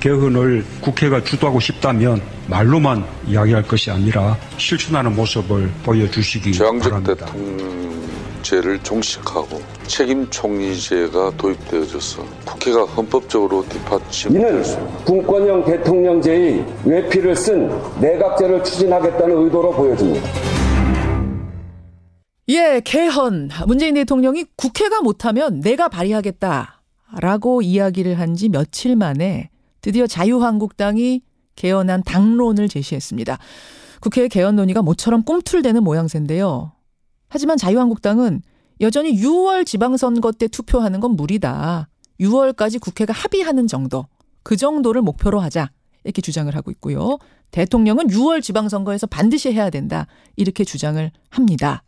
개헌을 국회가 주도하고 싶다면 말로만 이야기할 것이 아니라 실천하는 모습을 보여주시기 바랍니다. 대통령제를 종식하고 책임 총리제가 도입되어져서 국회가 헌법적으로 뒷받침될 수 있습니다. 이는 분권형 대통령제의 외피를 쓴 내각제를 추진하겠다는 의도로 보여집니다. 예, 개헌. 문재인 대통령이 국회가 못하면 내가 발의하겠다라고 이야기를 한 지 며칠 만에 드디어 자유한국당이 개헌안 당론을 제시했습니다. 국회의 개헌 논의가 모처럼 꿈틀대는 모양새인데요. 하지만 자유한국당은 여전히 6월 지방선거 때 투표하는 건 무리다. 6월까지 국회가 합의하는 정도, 그 정도를 목표로 하자 이렇게 주장을 하고 있고요. 대통령은 6월 지방선거에서 반드시 해야 된다 이렇게 주장을 합니다.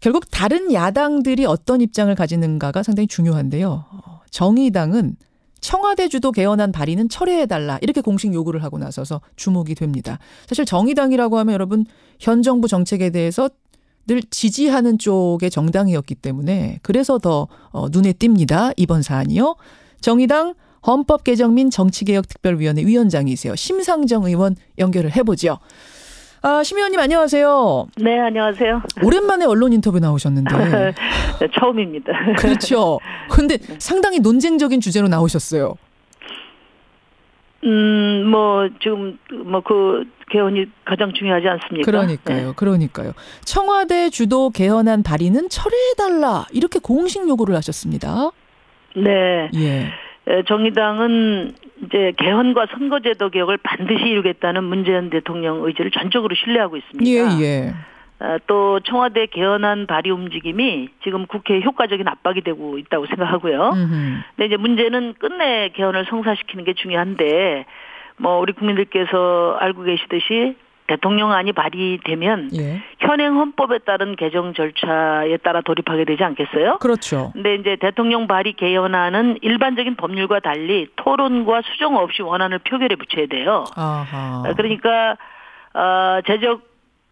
결국 다른 야당들이 어떤 입장을 가지는가가 상당히 중요한데요. 정의당은 청와대 주도 개헌안 발의는 철회해달라 이렇게 공식 요구를 하고 나서서 주목이 됩니다. 사실 정의당이라고 하면 여러분 현 정부 정책에 대해서 늘 지지하는 쪽의 정당이었기 때문에 그래서 더 눈에 띕니다. 이번 사안이요. 정의당 헌법개정민 정치개혁특별위원회 위원장이세요. 심상정 의원 연결을 해보죠. 심 의원님 안녕하세요. 네, 안녕하세요. 오랜만에 언론 인터뷰 나오셨는데. 네, 처음입니다. 그렇죠. 그런데 상당히 논쟁적인 주제로 나오셨어요. 지금 그 개헌이 가장 중요하지 않습니까? 그러니까요. 네. 그러니까요. 청와대 주도 개헌안 발의는 철회해달라 이렇게 공식 요구를 하셨습니다. 네. 예. 정의당은 이제 개헌과 선거제도 개혁을 반드시 이루겠다는 문재인 대통령 의지를 전적으로 신뢰하고 있습니다. 예. 또 청와대 개헌안 발의 움직임이 지금 국회에 효과적인 압박이 되고 있다고 생각하고요. 근데 이제 문제는 끝내 개헌을 성사시키는 게 중요한데 우리 국민들께서 알고 계시듯이 대통령안이 발의되면 현행 헌법에 따른 개정 절차에 따라 돌입하게 되지 않겠어요? 그렇죠. 근데 이제 대통령 발의 개헌안은 일반적인 법률과 달리 토론과 수정 없이 원안을 표결에 붙여야 돼요. 아하. 그러니까 재적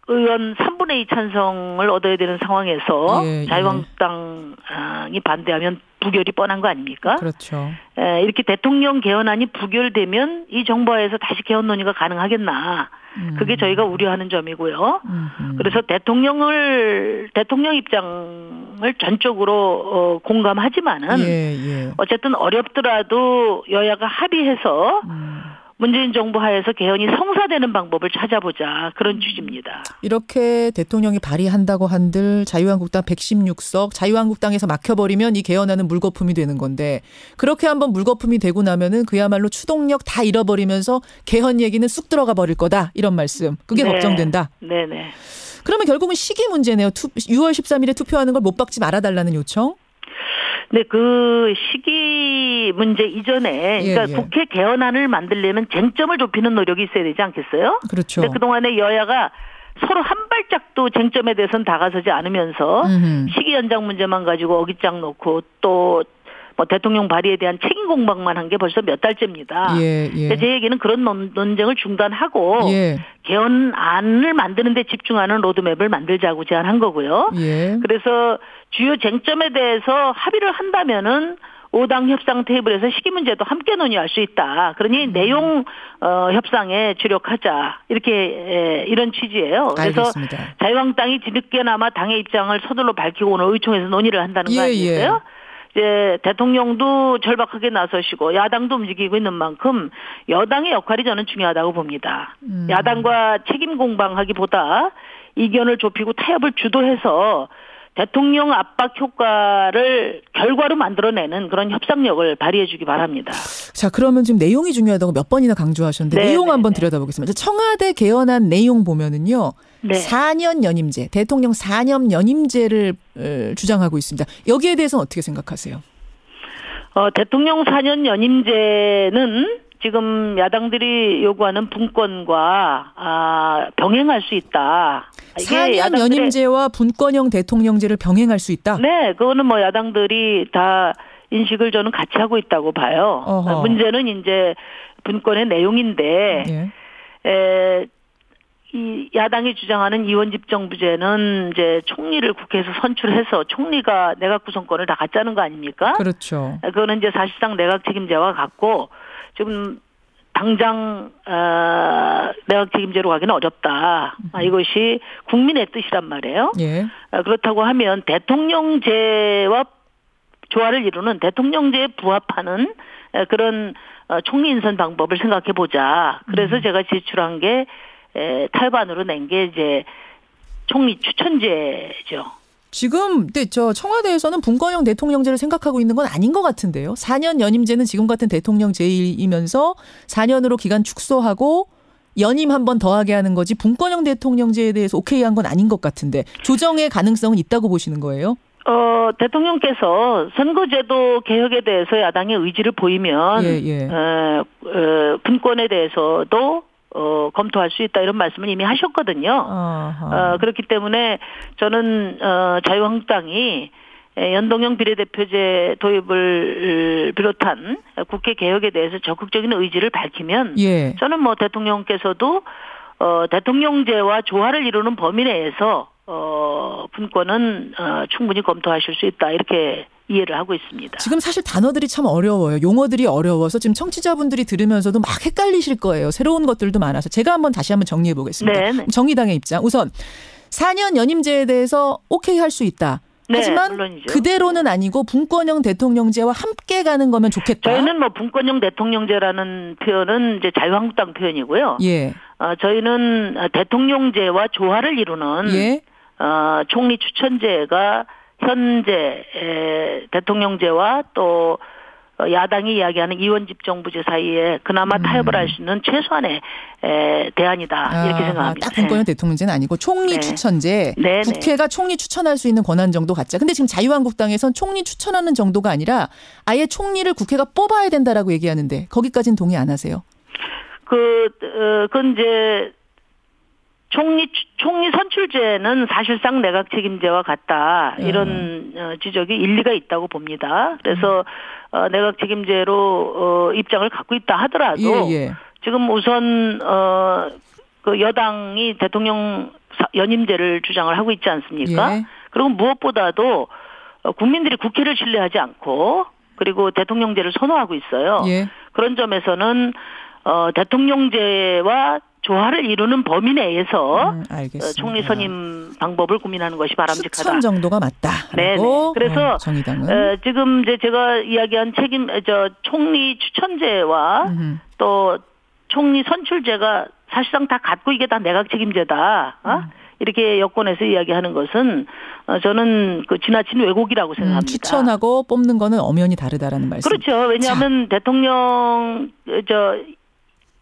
의원 3분의 2 찬성을 얻어야 되는 상황에서 자유한국당이 반대하면 부결이 뻔한 거 아닙니까? 그렇죠. 이렇게 대통령 개헌안이 부결되면 이 정부에서 다시 개헌 논의가 가능하겠나? 그게 저희가 우려하는 점이고요. 그래서 대통령 입장을 전적으로 공감하지만은 어쨌든 어렵더라도 여야가 합의해서 문재인 정부 하에서 개헌이 성사되는 방법을 찾아보자 그런 취지입니다. 이렇게 대통령이 발의한다고 한들 자유한국당 116석 자유한국당에서 막혀버리면 이 개헌안은 물거품이 되는 건데 그렇게 한번 물거품이 되고 나면은 그야말로 추동력 다 잃어버리면서 개헌 얘기는 쑥 들어가 버릴 거다 이런 말씀. 그게 걱정된다. 네네. 그러면 결국은 시기 문제네요. 6월 13일에 투표하는 걸 못 박지 말아달라는 요청. 네, 그 시기 문제 이전에 그러니까 국회 개헌안을 만들려면 쟁점을 좁히는 노력이 있어야 되지 않겠어요? 그렇죠. 근데 그동안에 여야가 서로 한 발짝도 쟁점에 대해서는 다가서지 않으면서 시기 연장 문제만 가지고 어깃장 놓고 또 대통령 발의에 대한 책임 공방만 한 게 벌써 몇 달째입니다. 제 얘기는 그런 논쟁을 중단하고 개헌안을 만드는 데 집중하는 로드맵을 만들자고 제안한 거고요. 그래서 주요 쟁점에 대해서 합의를 한다면은 5당 협상 테이블에서 시기 문제도 함께 논의할 수 있다. 그러니 내용 협상에 주력하자. 이렇게 이런 취지예요. 그래서 알겠습니다. 자유한국당이 뒤늦게나마 당의 입장을 서둘러 밝히고 오늘 의총에서 논의를 한다는 거 아니겠어요? 이제 대통령도 절박하게 나서시고 야당도 움직이고 있는 만큼 여당의 역할이 저는 중요하다고 봅니다. 야당과 책임 공방하기보다 이견을 좁히고 타협을 주도해서 대통령 압박 효과를 결과로 만들어내는 그런 협상력을 발휘해 주기 바랍니다. 자, 그러면 지금 내용이 중요하다고 몇 번이나 강조하셨는데 내용 한번 들여다보겠습니다. 청와대 개헌안 내용 보면은요. 4년 연임제, 대통령 4년 연임제를 주장하고 있습니다. 여기에 대해서는 어떻게 생각하세요? 대통령 4년 연임제는 지금 야당들이 요구하는 분권과 병행할 수 있다. 4년 연임제와 분권형 대통령제를 병행할 수 있다? 네, 그거는 야당들이 다 인식을 저는 같이 하고 있다고 봐요. 문제는 이제 분권의 내용인데, 이 야당이 주장하는 이원집정부제는 이제 총리를 국회에서 선출해서 총리가 내각 구성권을 다 갖자는 거 아닙니까? 그렇죠. 그거는 이제 사실상 내각 책임제와 같고 지금 당장 내각 책임제로 가기는 어렵다. 이것이 국민의 뜻이란 말이에요. 예. 그렇다고 하면 대통령제와 조화를 이루는 대통령제에 부합하는 그런 총리 인선 방법을 생각해 보자. 그래서 제가 제출한 게 탈반으로 낸 게 이제 총리 추천제죠. 지금 근데 저 청와대에서는 분권형 대통령제를 생각하고 있는 건 아닌 것 같은데요. 4년 연임제는 지금 같은 대통령제이면서 4년으로 기간 축소하고 연임 한 번 더하게 하는 거지 분권형 대통령제에 대해서 오케이 한 건 아닌 것 같은데 조정의 가능성은 있다고 보시는 거예요? 대통령께서 선거제도 개혁에 대해서 야당의 의지를 보이면 분권에 대해서도 검토할 수 있다 이런 말씀을 이미 하셨거든요. 그렇기 때문에 저는 자유한국당이 연동형 비례대표제 도입을 비롯한 국회 개혁에 대해서 적극적인 의지를 밝히면 저는 뭐 대통령께서도 대통령제와 조화를 이루는 범위 내에서 분권은 충분히 검토하실 수 있다 이렇게 이해를 하고 있습니다. 지금 사실 단어들이 참 어려워요. 용어들이 어려워서 지금 청취자분들이 들으면서도 막 헷갈리실 거예요. 새로운 것들도 많아서 제가 다시 한번 정리해 보겠습니다. 네. 정의당의 입장. 우선 4년 연임제에 대해서 오케이 할 수 있다. 하지만 물론이죠. 그대로는 아니고 분권형 대통령제와 함께 가는 거면 좋겠다. 저희는 뭐 분권형 대통령제라는 표현은 이제 자유한국당 표현이고요. 저희는 대통령제와 조화를 이루는 총리 추천제가 현재 대통령제와 또 야당이 이야기하는 이원집정부제 사이에 그나마 타협을 할 수 있는 최소한의 대안이다 이렇게 생각합니다. 딱 분권형 대통령제는 아니고 총리 추천제. 국회가 총리 추천할 수 있는 권한 정도 갖자. 근데 지금 자유한국당에선 총리 추천하는 정도가 아니라 아예 총리를 국회가 뽑아야 된다라고 얘기하는데 거기까지는 동의 안 하세요? 그건 이제 총리 선출제는 사실상 내각 책임제와 같다. 이런 지적이 일리가 있다고 봅니다. 그래서 내각 책임제로 입장을 갖고 있다 하더라도 지금 우선 그 여당이 대통령 연임제를 주장을 하고 있지 않습니까? 그리고 무엇보다도 국민들이 국회를 신뢰하지 않고 그리고 대통령제를 선호하고 있어요. 그런 점에서는 대통령제와 조화를 이루는 범위 내에서 총리 선임 방법을 고민하는 것이 바람직하다. 추천 정도가 맞다. 네. 그래서 정의당은 지금 이제 제가 이야기한 총리 추천제와 또 총리 선출제가 사실상 다 갖고 이게 다 내각 책임제다. 이렇게 여권에서 이야기하는 것은 저는 그 지나친 왜곡이라고 생각합니다. 추천하고 뽑는 거는 엄연히 다르다라는 말씀. 그렇죠. 왜냐하면 대통령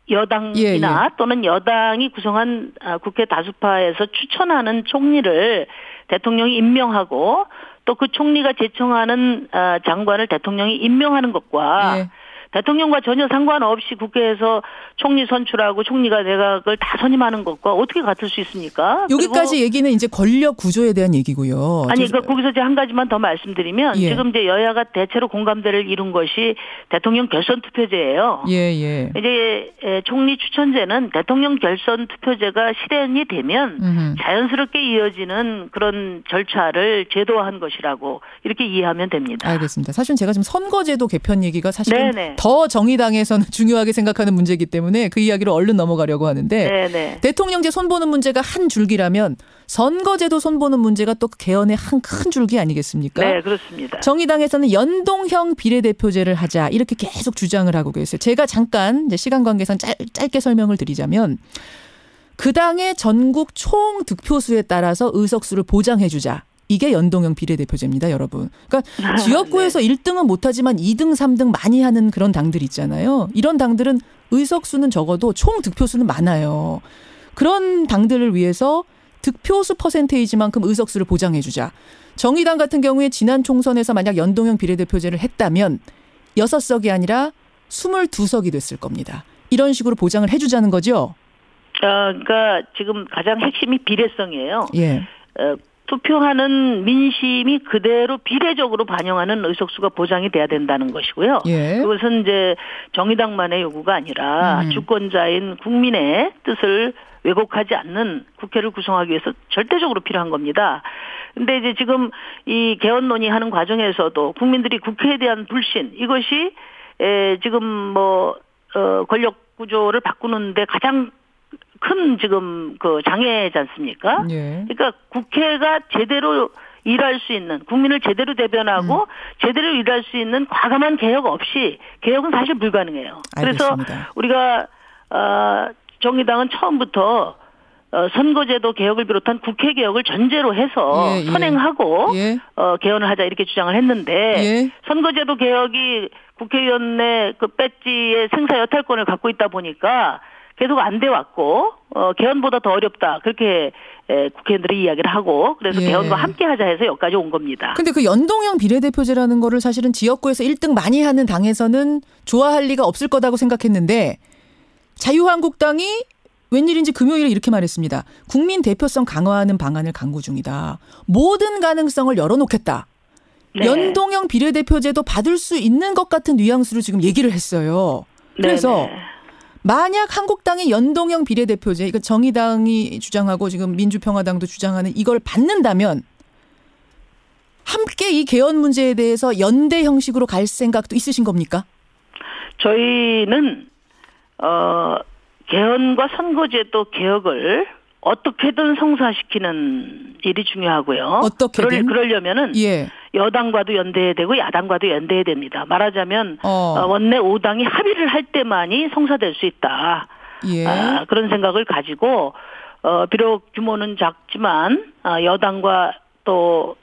여당이나 또는 여당이 구성한 국회 다수파에서 추천하는 총리를 대통령이 임명하고 또 그 총리가 제청하는 장관을 대통령이 임명하는 것과 대통령과 전혀 상관없이 국회에서 총리 선출하고 총리가 내각을 다 선임하는 것과 어떻게 같을 수 있습니까? 여기까지 얘기는 이제 권력 구조에 대한 얘기고요. 아니, 거기서 이제 한 가지만 더 말씀드리면 지금 이제 여야가 대체로 공감대를 이룬 것이 대통령 결선 투표제예요. 이제 총리 추천제는 대통령 결선 투표제가 실현이 되면 자연스럽게 이어지는 그런 절차를 제도화한 것이라고 이렇게 이해하면 됩니다. 알겠습니다. 사실 제가 지금 선거제도 개편 얘기가 사실은 더 정의당에서는 중요하게 생각하는 문제이기 때문에 그 이야기로 얼른 넘어가려고 하는데 대통령제 손보는 문제가 한 줄기라면 선거제도 손보는 문제가 또 개헌의 한 큰 줄기 아니겠습니까? 네, 그렇습니다. 정의당에서는 연동형 비례대표제를 하자 이렇게 계속 주장을 하고 계세요. 제가 잠깐 이제 시간 관계상 짧게 설명을 드리자면 그 당의 전국 총 득표수에 따라서 의석수를 보장해 주자. 이게 연동형 비례대표제입니다, 여러분. 그러니까 지역구에서 1등은 못하지만 2등, 3등 많이 하는 그런 당들 있잖아요. 이런 당들은 의석수는 적어도 총 득표수는 많아요. 그런 당들을 위해서 득표수 퍼센테이지만큼 의석수를 보장해 주자. 정의당 같은 경우에 지난 총선에서 만약 연동형 비례대표제를 했다면 6석이 아니라 22석이 됐을 겁니다. 이런 식으로 보장을 해 주자는 거죠? 그러니까 지금 가장 핵심이 비례성이에요. 투표하는 민심이 그대로 비례적으로 반영하는 의석수가 보장이 돼야 된다는 것이고요. 그것은 이제 정의당만의 요구가 아니라 주권자인 국민의 뜻을 왜곡하지 않는 국회를 구성하기 위해서 절대적으로 필요한 겁니다. 근데 이제 지금 이 개헌 논의하는 과정에서도 국민들이 국회에 대한 불신 이것이 지금 뭐 권력 구조를 바꾸는데 가장 큰 지금 그 장애지 않습니까? 예. 그러니까 국회가 제대로 일할 수 있는, 국민을 제대로 대변하고 제대로 일할 수 있는 과감한 개혁 없이 개혁은 사실 불가능해요. 알겠습니다. 그래서 우리가 정의당은 처음부터 선거제도 개혁을 비롯한 국회 개혁을 전제로 해서 예, 선행하고 예. 개헌을 하자 이렇게 주장을 했는데 예. 선거제도 개혁이 국회의원 내 그 배지의 생사 여탈권을 갖고 있다 보니까 계속 안 돼 왔고 개헌보다 더 어렵다 그렇게 국회의원들이 이야기를 하고 그래서 예. 개헌과 함께 하자 해서 여기까지 온 겁니다. 근데 그 연동형 비례대표제라는 거를 사실은 지역구에서 1등 많이 하는 당에서는 좋아할 리가 없을 거라고 생각했는데 자유한국당이 웬일인지 금요일에 이렇게 말했습니다. 국민 대표성 강화하는 방안을 강구 중이다. 모든 가능성을 열어놓겠다. 네. 연동형 비례대표제도 받을 수 있는 것 같은 뉘앙스로 지금 얘기를 했어요. 그래서 네네. 만약 한국당의 연동형 비례대표제, 이거 정의당이 주장하고 지금 민주평화당도 주장하는 이걸 받는다면 함께 이 개헌 문제에 대해서 연대 형식으로 갈 생각도 있으신 겁니까? 저희는 개헌과 선거제도 개혁을 어떻게든 성사시키는 일이 중요하고요. 어떻게든? 그러려면은 예. 여당과도 연대해야 되고 야당과도 연대해야 됩니다. 말하자면 원내 5당이 합의를 할 때만이 성사될 수 있다. 예. 그런 생각을 가지고 비록 규모는 작지만 여당과 또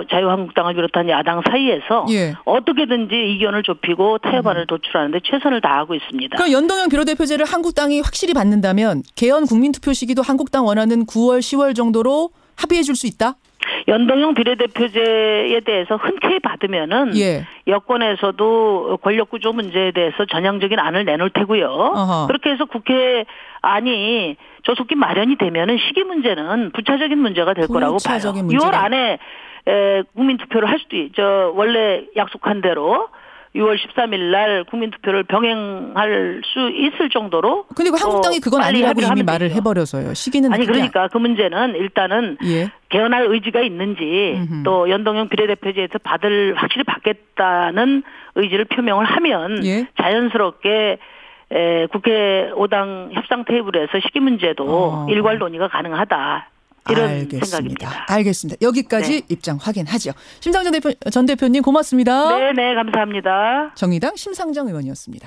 자유한국당을 비롯한 야당 사이에서 예. 어떻게든지 이견을 좁히고 타협안을 도출하는데 최선을 다하고 있습니다. 그럼 연동형 비례대표제를 한국당이 확실히 받는다면 개헌 국민투표 시기도 한국당 원하는 9월, 10월 정도로 합의해 줄 수 있다? 연동형 비례대표제에 대해서 흔쾌히 받으면은 예. 여권에서도 권력구조 문제에 대해서 전향적인 안을 내놓을 테고요. 어허. 그렇게 해서 국회 안이 조속히 마련이 되면은 시기 문제는 부차적인 문제가 될 거라고 봐요. 6월 안에 국민투표를 할 수도 원래 약속한 대로 6월 13일 날 국민투표를 병행할 수 있을 정도로. 근데 그 한국당이 그건 아니라고 이미 말을 되죠. 해버려서요. 시기는 아니 그러니까 그 문제는 일단은 예. 개헌할 의지가 있는지 또 연동형 비례대표제에서 확실히 받겠다는 의지를 표명을 하면 예. 자연스럽게 국회 5당 협상 테이블에서 시기 문제도 일괄 논의가 가능하다. 이런 알겠습니다. 생각입니다. 알겠습니다. 여기까지 네. 입장 확인하죠. 심상정 전 대표님 고맙습니다. 네, 감사합니다. 정의당 심상정 의원이었습니다.